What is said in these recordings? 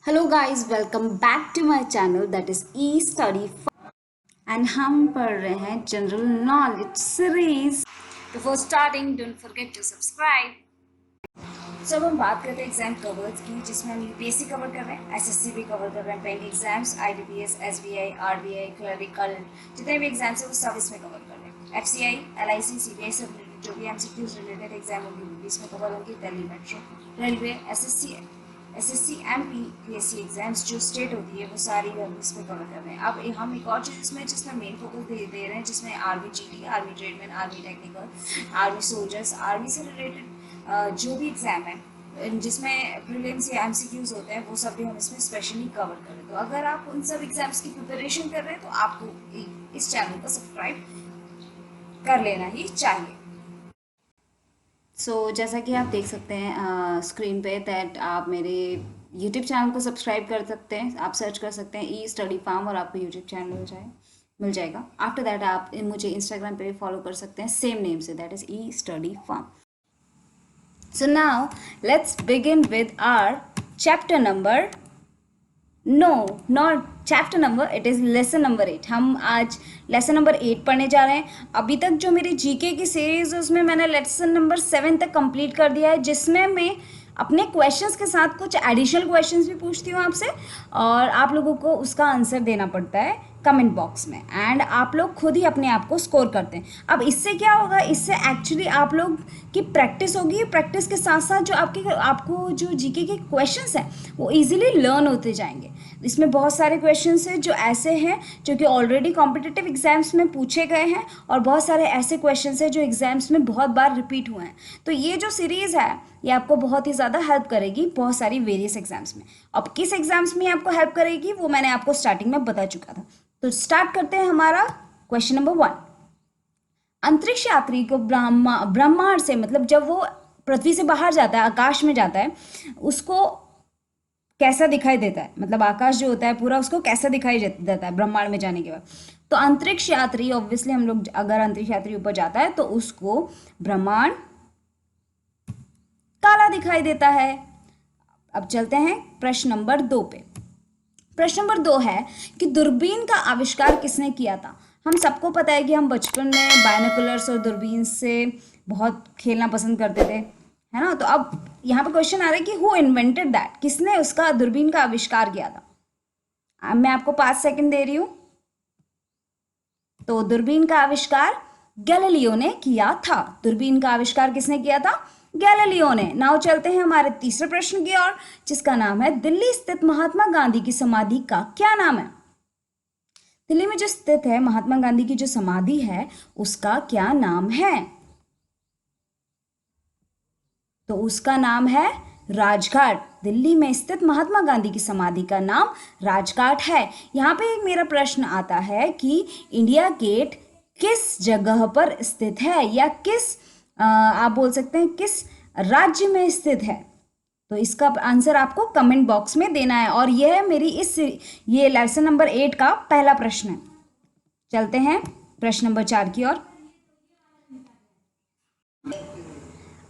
Hello guys, welcome back to my channel that is E study and हम पढ़ रहे हैं general knowledge series. Before starting don't forget to subscribe. जब हम बात करते हैं एग्जाम कवर्स की, जिसमें हम यूपीएससी कवर कर रहे हैं, एसएससी भी कवर कर रहे हैं, bank exams, IBPS, SBI, RBI, clerical, जितने भी एग्जाम्स हैं वो सब इसमें कवर कर रहे हैं। एफसीआई, एलआईसी, सीबीआई से रिलेटेड जो भी एमसीक्यूज रिलेटेड एग्जाम होंगे वो भी इसमें कवर होंगी। Delhi metro, railway, SSC MP PSC exams जो स्टेट होती है वो सारी हम इसमें कवर कर रहे हैं। अब हम एक और चीज़ जिसमें मेन फोकस दे रहे हैं, जिसमें army GD, army tradesman, army technical, army soldiers, army से रिलेटेड जो भी एग्ज़ाम है जिसमें प्रीलिम्स या एमसीक्यूज होते हैं वो सब भी हम इसमें स्पेशली कवर करें। तो अगर आप उन सब एग्जाम्स की प्रिपरेशन कर रहे हैं तो आपको इस चैनल को सब्सक्राइब कर लेना ही चाहिए। जैसा कि आप देख सकते हैं स्क्रीन पे दैट आप मेरे यूट्यूब चैनल को सब्सक्राइब कर सकते हैं। आप सर्च कर सकते हैं ई स्टडी फार्म और आपको यूट्यूब चैनल मिल जाएगा। आफ्टर दैट आप मुझे इंस्टाग्राम पे फॉलो कर सकते हैं सेम नेम से, that is E study farm. So now let's begin with our chapter number. No, not chapter number, it is lesson number 8. हम आज लेसन नंबर 8 पढ़ने जा रहे हैं। अभी तक जो मेरी जीके की सीरीज है उसमें मैंने लेसन नंबर 7 तक कंप्लीट कर दिया है, जिसमें मैं अपने क्वेश्चंस के साथ कुछ एडिशनल क्वेश्चंस भी पूछती हूँ आपसे, और आप लोगों को उसका आंसर देना पड़ता है कमेंट बॉक्स में, एंड आप लोग खुद ही अपने आप को स्कोर करते हैं। अब इससे क्या होगा, इससे एक्चुअली आप लोग की प्रैक्टिस होगी। प्रैक्टिस के साथ साथ जो आपको जो जीके के क्वेश्चंस हैं वो इजीली लर्न होते जाएंगे। इसमें बहुत सारे क्वेश्चंस हैं जो ऐसे हैं जो कि ऑलरेडी कॉम्पिटिटिव एग्जाम्स में पूछे गए हैं, और बहुत सारे ऐसे क्वेश्चंस हैं जो एग्जाम्स में बहुत बार रिपीट हुए हैं। तो ये जो सीरीज़ है ये आपको बहुत ही ज़्यादा हेल्प करेगी बहुत सारी वेरियस एग्जाम्स में। अब किस एग्जाम्स में आपको हेल्प करेगी वो मैंने आपको स्टार्टिंग में बता चुका था। तो स्टार्ट करते हैं हमारा क्वेश्चन नंबर 1। अंतरिक्ष यात्री को ब्रह्मांड से, मतलब जब वो पृथ्वी से बाहर जाता है, आकाश में जाता है, उसको कैसा दिखाई देता है, मतलब आकाश जो होता है पूरा उसको कैसा दिखाई देता है ब्रह्मांड में जाने के बाद। तो अंतरिक्ष यात्री, ऑब्वियसली हम लोग अगर अंतरिक्ष यात्री ऊपर जाता है तो उसको ब्रह्मांड काला दिखाई देता है। अब चलते हैं प्रश्न नंबर 2 पे। प्रश्न नंबर 2 है कि दूरबीन का आविष्कार किसने किया था। हम सबको पता है कि हम बचपन में बायनोकुलर्स और दूरबीन से बहुत खेलना पसंद करते थे, है ना। तो अब यहाँ पे क्वेश्चन आ रहा है कि हु इन्वेंटेड दैट, किसने उसका दूरबीन का आविष्कार किया था। अब मैं आपको 5 सेकंड दे रही हूँ। तो दूरबीन का आविष्कार गैलीलियो ने किया था। दूरबीन का आविष्कार किसने किया था? गैलीलियो ने। नाउ चलते हैं हमारे तीसरे प्रश्न की ओर, जिसका नाम है दिल्ली स्थित महात्मा गांधी की समाधि का क्या नाम है। दिल्ली में जो स्थित है महात्मा गांधी की जो समाधि है उसका क्या नाम है? तो उसका नाम है राजघाट। दिल्ली में स्थित महात्मा गांधी की समाधि का नाम राजघाट है। यहाँ पे एक मेरा प्रश्न आता है कि इंडिया गेट किस जगह पर स्थित है, या किस आप बोल सकते हैं किस राज्य में स्थित है। तो इसका आंसर आपको कमेंट बॉक्स में देना है, और यह है मेरी ये लेसन नंबर 8 का पहला प्रश्न है। चलते हैं प्रश्न नंबर 4 की ओर।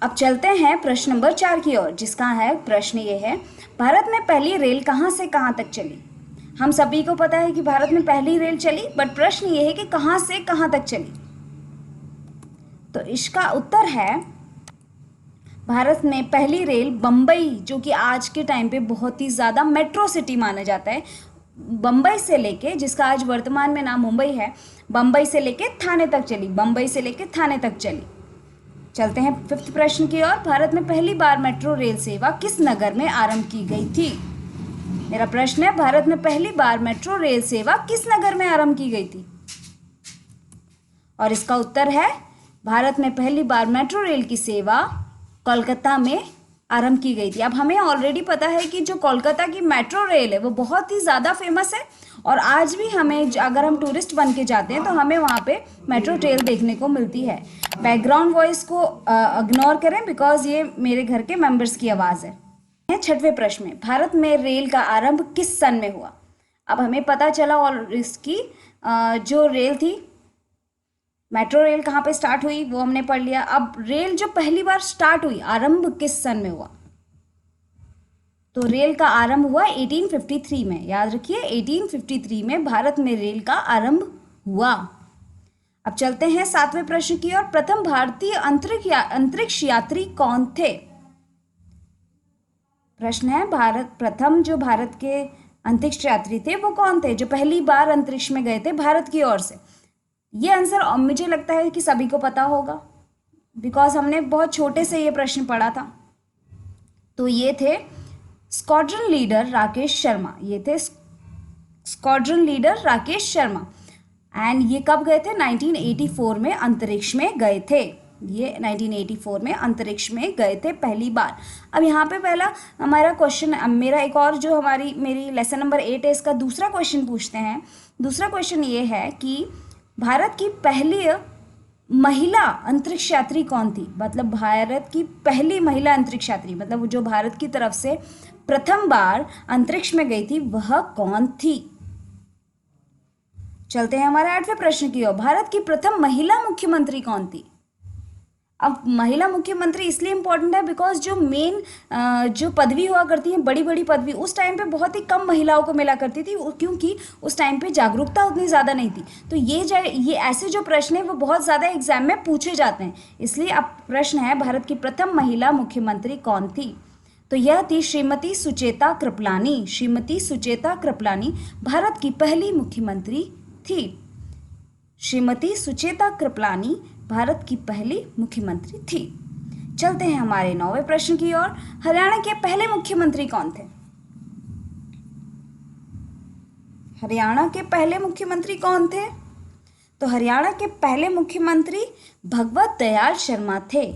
अब चलते हैं प्रश्न नंबर 4 की ओर, जिसका है प्रश्न ये है, भारत में पहली रेल कहाँ से कहाँ तक चली। हम सभी को पता है कि भारत में पहली रेल चली, बट प्रश्न ये है कि कहाँ से कहाँ तक चली। तो इसका उत्तर है भारत में पहली रेल बम्बई, जो कि आज के टाइम पे बहुत ही ज़्यादा मेट्रो सिटी माना जाता है, बम्बई से लेके, जिसका आज वर्तमान में नाम मुंबई है, बम्बई से लेके थाने तक चली। बम्बई से लेके थाने तक चली। चलते हैं 5th प्रश्न की ओर। भारत में पहली बार मेट्रो रेल सेवा किस नगर में आरंभ की गई थी। मेरा प्रश्न है, भारत में पहली बार मेट्रो रेल सेवा किस नगर में आरंभ की गई थी। और इसका उत्तर है भारत में पहली बार मेट्रो रेल की सेवा कोलकाता में आरंभ की गई थी। अब हमें ऑलरेडी पता है कि जो कोलकाता की मेट्रो रेल है वो बहुत ही ज़्यादा फेमस है, और आज भी हमें अगर हम टूरिस्ट बन के जाते हैं तो हमें वहाँ पे मेट्रो रेल देखने को मिलती है। बैकग्राउंड वॉइस को इग्नोर करें बिकॉज ये मेरे घर के मेंबर्स की आवाज़ है। 6वें प्रश्न में, भारत में रेल का आरंभ किस सन में हुआ। अब हमें पता चला, और इसकी जो रेल थी, मेट्रो रेल कहाँ पे स्टार्ट हुई वो हमने पढ़ लिया। अब रेल जो पहली बार स्टार्ट हुई, आरंभ किस सन में हुआ। तो रेल का आरंभ हुआ 1853 में, याद रखिए 1853 में भारत में रेल का आरंभ हुआ। अब चलते हैं 7वें प्रश्न की ओर। प्रथम भारतीय अंतरिक्ष यात्री कौन थे? प्रश्न है प्रथम जो भारत के अंतरिक्ष यात्री थे वो कौन थे, जो पहली बार अंतरिक्ष में गए थे भारत की ओर से? ये आंसर मुझे लगता है कि सभी को पता होगा, बिकॉज हमने बहुत छोटे से ये प्रश्न पढ़ा था। तो ये थे स्क्वाड्रन लीडर राकेश शर्मा, ये थे squadron leader Rakesh Sharma. And ये कब गए थे? 1984 में अंतरिक्ष में गए थे। ये 1984 में अंतरिक्ष में गए थे पहली बार। अब यहाँ पे पहला हमारा क्वेश्चन, मेरा एक और जो मेरी लेसन नंबर 8 है, इसका दूसरा क्वेश्चन पूछते हैं। दूसरा क्वेश्चन ये है कि भारत की पहली महिला अंतरिक्ष यात्री कौन थी? मतलब भारत की पहली महिला अंतरिक्ष यात्री, मतलब जो भारत की तरफ से प्रथम बार अंतरिक्ष में गई थी, वह कौन थी? चलते हैं हमारे 8वें प्रश्न की ओर। भारत की प्रथम महिला मुख्यमंत्री कौन थी? अब महिला मुख्यमंत्री इसलिए इम्पोर्टेंट है बिकॉज जो मेन जो पदवी हुआ करती है, बड़ी बड़ी पदवी, उस टाइम पे बहुत ही कम महिलाओं को मिला करती थी, क्योंकि उस टाइम पे जागरूकता उतनी ज़्यादा नहीं थी। तो ये ऐसे जो प्रश्न है वो बहुत ज़्यादा एग्जाम में पूछे जाते हैं। इसलिए अब प्रश्न है, भारत की प्रथम महिला मुख्यमंत्री कौन थी? तो यह थी श्रीमती सुचेता कृपलानी। श्रीमती सुचेता कृपलानी भारत की पहली मुख्यमंत्री थी। श्रीमती सुचेता कृपलानी भारत की पहली मुख्यमंत्री थी। चलते हैं हमारे 9वें प्रश्न की ओर। हरियाणा के पहले मुख्यमंत्री कौन थे? हरियाणा के पहले मुख्यमंत्री कौन थे? तो हरियाणा के पहले मुख्यमंत्री भगवत दयाल शर्मा थे।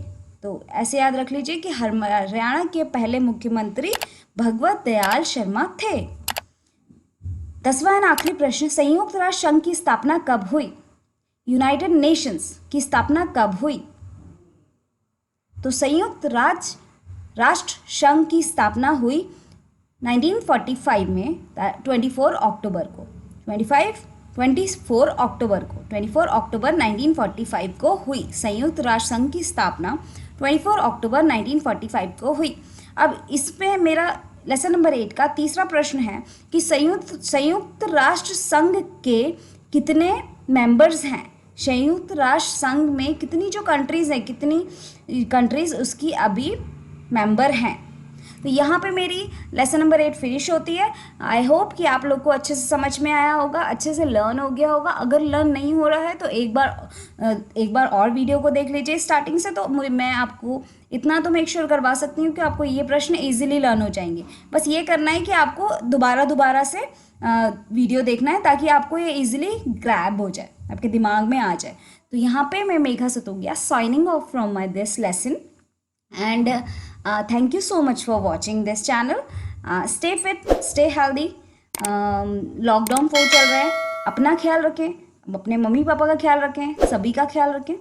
तो ऐसे याद रख लीजिए कि हरियाणा के पहले मुख्यमंत्री भगवत दयाल शर्मा थे। 10वां एंड आखिरी प्रश्न, संयुक्त राष्ट्र संघ की स्थापना कब हुई? यूनाइटेड नेशंस की स्थापना कब हुई? तो संयुक्त राष्ट्र संघ की स्थापना हुई 1945 में 24 अक्टूबर को 24 अक्टूबर 1945 को हुई। संयुक्त राष्ट्र संघ की स्थापना 24 अक्टूबर 1945 को हुई। अब इसमें मेरा लेसन नंबर 8 का तीसरा प्रश्न है कि संयुक्त राष्ट्र संघ के कितने मेंबर्स हैं? संयुक्त राष्ट्र संघ में कितनी जो कंट्रीज़ हैं, कितनी कंट्रीज़ उसकी अभी मेंबर हैं? तो यहाँ पे मेरी लेसन नंबर 8 फिनिश होती है। आई होप कि आप लोग को अच्छे से समझ में आया होगा, अच्छे से लर्न हो गया होगा। अगर लर्न नहीं हो रहा है तो एक बार और वीडियो को देख लीजिए स्टार्टिंग से। तो मैं आपको इतना तो मेक श्योर करवा सकती हूँ कि आपको ये प्रश्न ईजिली लर्न हो जाएंगे। बस ये करना है कि आपको दोबारा से वीडियो देखना है ताकि आपको ये ईजिली ग्रैब हो जाए, आपके दिमाग में आ जाए। तो यहाँ पे मैं Megha Satogia signing off from my this lesson and thank you so much for watching this channel. Stay fit, stay healthy. Lockdown 4 चल रहा है, अपना ख्याल रखें, अपने मम्मी पापा का ख्याल रखें, सभी का ख्याल रखें।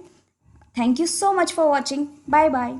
Thank you so much for watching. Bye bye.